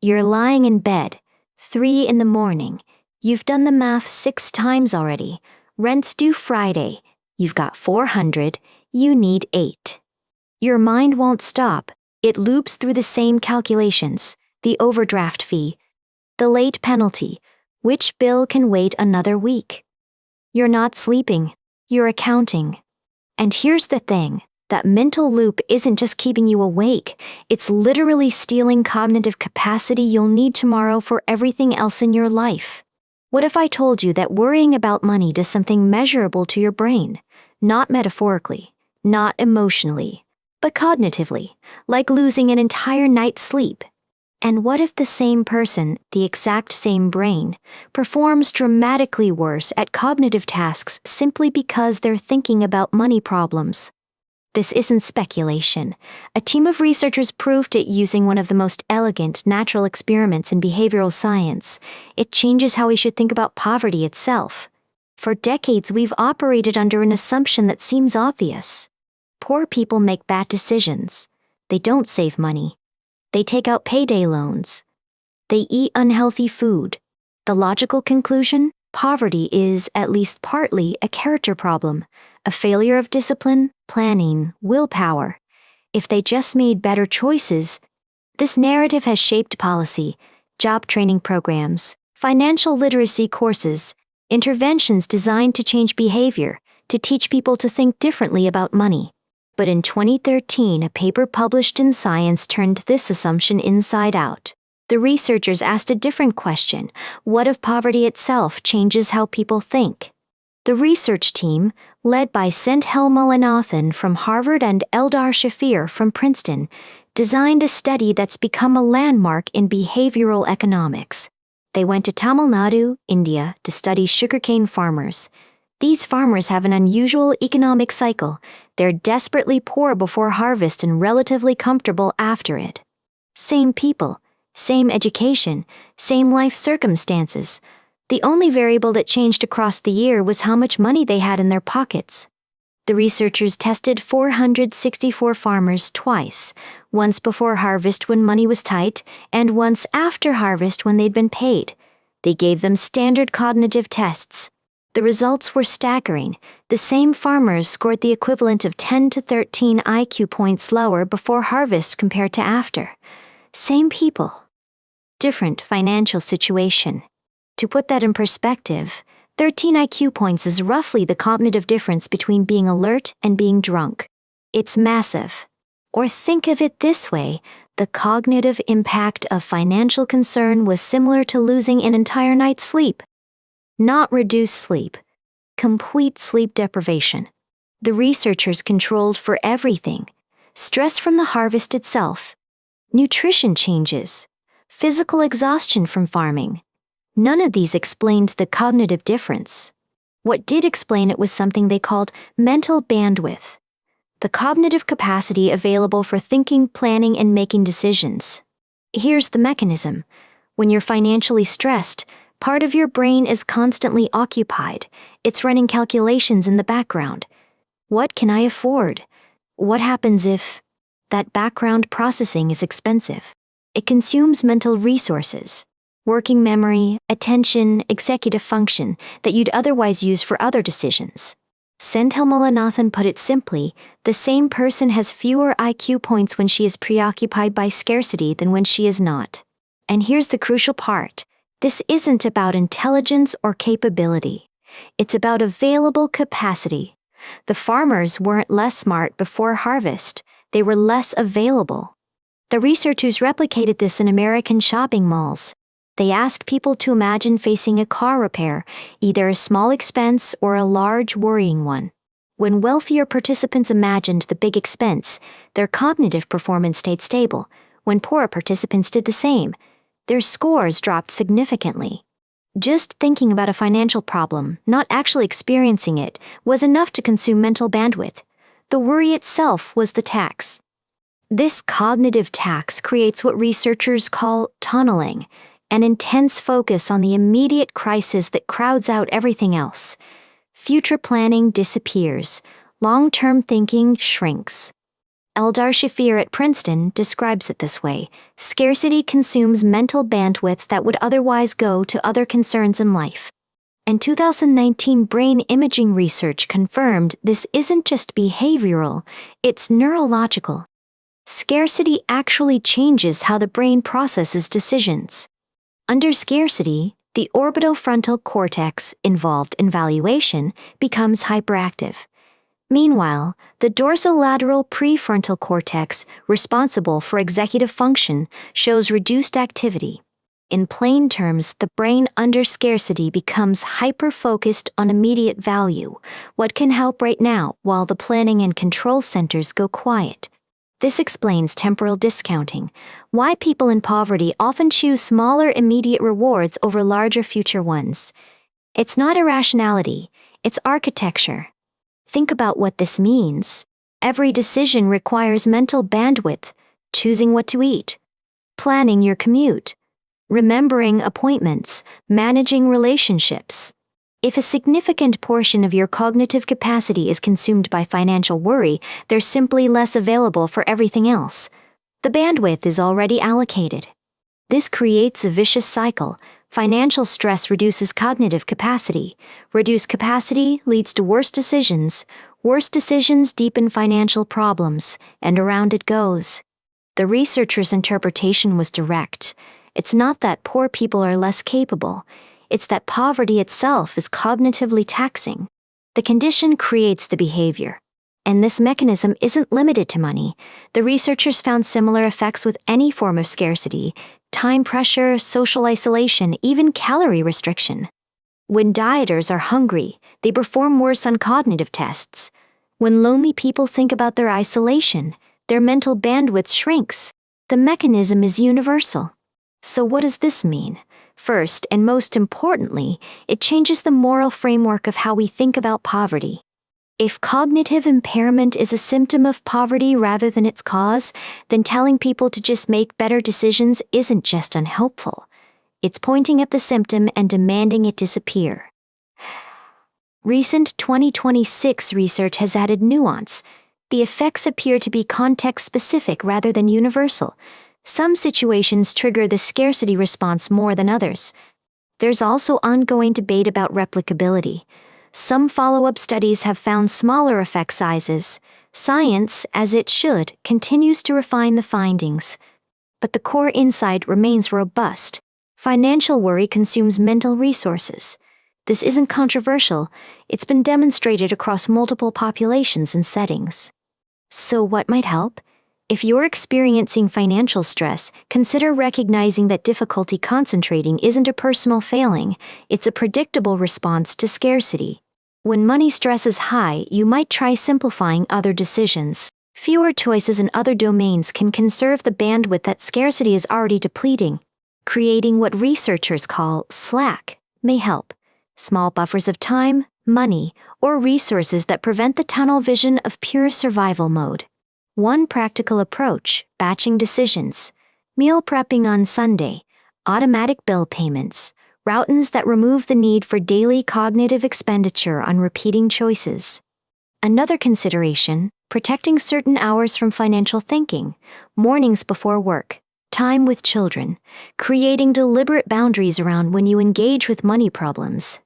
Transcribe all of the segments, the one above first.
You're lying in bed, 3 in the morning. You've done the math 6 times already. Rent's due Friday. You've got 400. You need 8. Your mind won't stop. It loops through the same calculations. The overdraft fee, the late penalty, which bill can wait another week. You're not sleeping. You're accounting. And here's the thing. That mental loop isn't just keeping you awake, it's literally stealing cognitive capacity you'll need tomorrow for everything else in your life. What if I told you that worrying about money does something measurable to your brain? Not metaphorically, not emotionally, but cognitively, like losing an entire night's sleep. And what if the same person, the exact same brain, performs dramatically worse at cognitive tasks simply because they're thinking about money problems? This isn't speculation. A team of researchers proved it using one of the most elegant natural experiments in behavioral science. It changes how we should think about poverty itself. For decades, we've operated under an assumption that seems obvious. Poor people make bad decisions. They don't save money. They take out payday loans. They eat unhealthy food. The logical conclusion? Poverty is, at least partly, a character problem, a failure of discipline, planning, willpower. If they just made better choices, this narrative has shaped policy, job training programs, financial literacy courses, interventions designed to change behavior, to teach people to think differently about money. But in 2013, a paper published in Science turned this assumption inside out. The researchers asked a different question. What if poverty itself changes how people think? The research team, led by Sendhil Mullainathan from Harvard and Eldar Shafir from Princeton, designed a study that's become a landmark in behavioral economics. They went to Tamil Nadu, India, to study sugarcane farmers. These farmers have an unusual economic cycle. They're desperately poor before harvest and relatively comfortable after it. Same people, same education, same life circumstances. The only variable that changed across the year was how much money they had in their pockets. The researchers tested 464 farmers twice, once before harvest when money was tight, and once after harvest when they'd been paid. They gave them standard cognitive tests. The results were staggering. The same farmers scored the equivalent of 10 to 13 IQ points lower before harvest compared to after. Same people. Different financial situation. To put that in perspective, 13 IQ points is roughly the cognitive difference between being alert and being drunk. It's massive. Or think of it this way, the cognitive impact of financial concern was similar to losing an entire night's sleep. Not reduced sleep, complete sleep deprivation. The researchers controlled for everything: stress from the harvest itself, nutrition changes, physical exhaustion from farming. None of these explained the cognitive difference. What did explain it was something they called mental bandwidth, the cognitive capacity available for thinking, planning, and making decisions. Here's the mechanism. When you're financially stressed, part of your brain is constantly occupied. It's running calculations in the background. What can I afford? What happens if? That background processing is expensive. It consumes mental resources, working memory, attention, executive function that you'd otherwise use for other decisions. Sendhil Mullainathan put it simply, the same person has fewer IQ points when she is preoccupied by scarcity than when she is not. And here's the crucial part. This isn't about intelligence or capability. It's about available capacity. The farmers weren't less smart before harvest. They were less available. The researchers replicated this in American shopping malls. They asked people to imagine facing a car repair, either a small expense or a large, worrying one. When wealthier participants imagined the big expense, their cognitive performance stayed stable. When poorer participants did the same, their scores dropped significantly. Just thinking about a financial problem, not actually experiencing it, was enough to consume mental bandwidth. The worry itself was the tax. This cognitive tax creates what researchers call tunneling, an intense focus on the immediate crisis that crowds out everything else. Future planning disappears. Long-term thinking shrinks. Eldar Shafir at Princeton describes it this way: scarcity consumes mental bandwidth that would otherwise go to other concerns in life. And 2019 brain imaging research confirmed this isn't just behavioral, it's neurological. Scarcity actually changes how the brain processes decisions. Under scarcity, the orbitofrontal cortex, involved in valuation, becomes hyperactive. Meanwhile, the dorsolateral prefrontal cortex, responsible for executive function, shows reduced activity. In plain terms, the brain under scarcity becomes hyper-focused on immediate value, what can help right now, while the planning and control centers go quiet. This explains temporal discounting, why people in poverty often choose smaller immediate rewards over larger future ones. It's not irrationality, it's architecture. Think about what this means. Every decision requires mental bandwidth: choosing what to eat, planning your commute, remembering appointments, managing relationships. If a significant portion of your cognitive capacity is consumed by financial worry, there's simply less available for everything else. The bandwidth is already allocated. This creates a vicious cycle. Financial stress reduces cognitive capacity. Reduced capacity leads to worse decisions. Worse decisions deepen financial problems, and around it goes. The researcher's interpretation was direct. It's not that poor people are less capable. It's that poverty itself is cognitively taxing. The condition creates the behavior. And this mechanism isn't limited to money. The researchers found similar effects with any form of scarcity: time pressure, social isolation, even calorie restriction. When dieters are hungry, they perform worse on cognitive tests. When lonely people think about their isolation, their mental bandwidth shrinks. The mechanism is universal. So what does this mean? First, and most importantly, it changes the moral framework of how we think about poverty. If cognitive impairment is a symptom of poverty rather than its cause, then telling people to just make better decisions isn't just unhelpful. It's pointing at the symptom and demanding it disappear. Recent 2026 research has added nuance. The effects appear to be context-specific rather than universal. Some situations trigger the scarcity response more than others. There's also ongoing debate about replicability. Some follow-up studies have found smaller effect sizes. Science, as it should, continues to refine the findings. But the core insight remains robust. Financial worry consumes mental resources. This isn't controversial. It's been demonstrated across multiple populations and settings. So what might help? If you're experiencing financial stress, consider recognizing that difficulty concentrating isn't a personal failing, it's a predictable response to scarcity. When money stress is high, you might try simplifying other decisions. Fewer choices in other domains can conserve the bandwidth that scarcity is already depleting. Creating what researchers call slack may help. Small buffers of time, money, or resources that prevent the tunnel vision of pure survival mode. One practical approach: batching decisions. Meal prepping on Sunday, automatic bill payments, routines that remove the need for daily cognitive expenditure on repeating choices. Another consideration: protecting certain hours from financial thinking, mornings before work, time with children, creating deliberate boundaries around when you engage with money problems.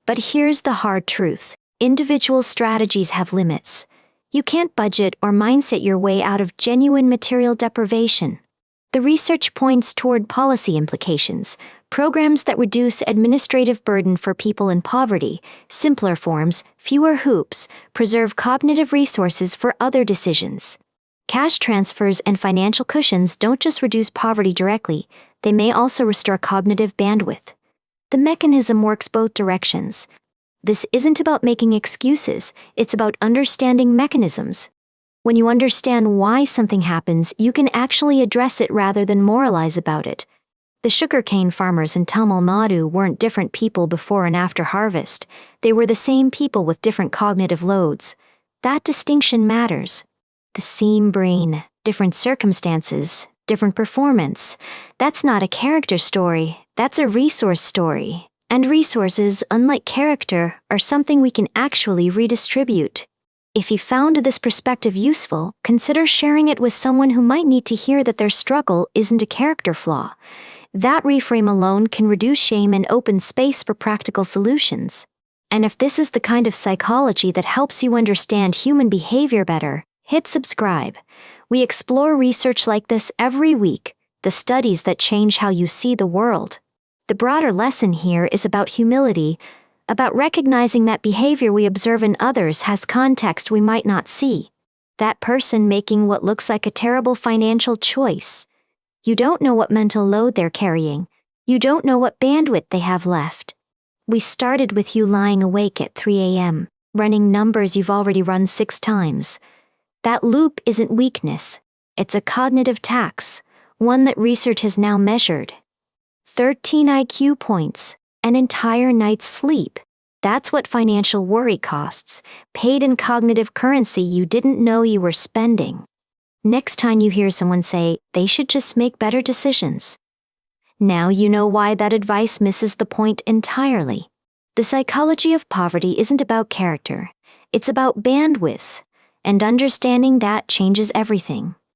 But here's the hard truth: individual strategies have limits. You can't budget or mindset your way out of genuine material deprivation. The research points toward policy implications, programs that reduce administrative burden for people in poverty, simpler forms, fewer hoops, preserve cognitive resources for other decisions. Cash transfers and financial cushions don't just reduce poverty directly, they may also restore cognitive bandwidth. The mechanism works both directions. This isn't about making excuses, it's about understanding mechanisms. When you understand why something happens, you can actually address it rather than moralize about it. The sugarcane farmers in Tamil Nadu weren't different people before and after harvest. They were the same people with different cognitive loads. That distinction matters. The same brain, different circumstances, different performance. That's not a character story, that's a resource story. And resources, unlike character, are something we can actually redistribute. If you found this perspective useful, consider sharing it with someone who might need to hear that their struggle isn't a character flaw. That reframe alone can reduce shame and open space for practical solutions. And if this is the kind of psychology that helps you understand human behavior better, hit subscribe. We explore research like this every week, the studies that change how you see the world. The broader lesson here is about humility, about recognizing that behavior we observe in others has context we might not see. That person making what looks like a terrible financial choice. You don't know what mental load they're carrying. You don't know what bandwidth they have left. We started with you lying awake at 3 a.m., running numbers you've already run 6 times. That loop isn't weakness. It's a cognitive tax, one that research has now measured. 13 IQ points, an entire night's sleep. That's what financial worry costs, paid in cognitive currency you didn't know you were spending. Next time you hear someone say, they should just make better decisions. Now you know why that advice misses the point entirely. The psychology of poverty isn't about character, it's about bandwidth, and understanding that changes everything.